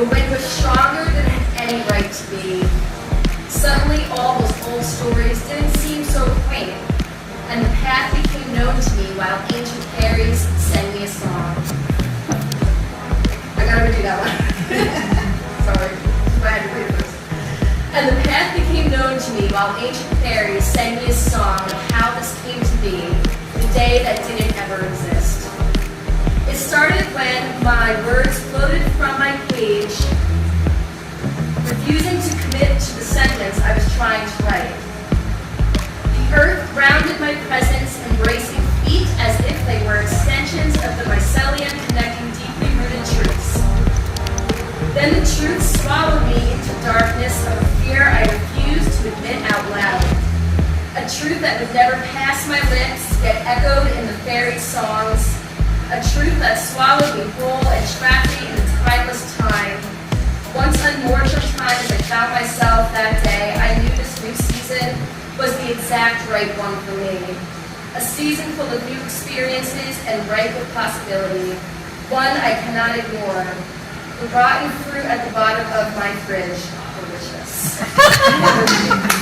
The wind was stronger than it had any right to be. Suddenly, all those old stories didn't seem so quaint, and the path became known to me while ancient fairies sang me a song. I gotta redo that one. Sorry, I had to read it first. And the path became known to me while ancient fairies sang me a song of how this came to be, the day that didn't ever exist. It started when my words floated from my page, refusing to commit to the sentence I was trying to write. The earth grounded my presence, embracing feet as if they were extensions of the mycelium connecting deeply rooted truths. Then the truth swallowed me into darkness of a fear I refused to admit out loud. A truth that would never pass my lips, yet echoed in the fairy songs. A truth that swallowed me whole and trapped me in a timeless time. Once unmoored from time as I found myself that day, I knew this new season was the exact right one for me. A season full of new experiences and ripe with possibility. One I cannot ignore. The rotten fruit at the bottom of my fridge. Delicious.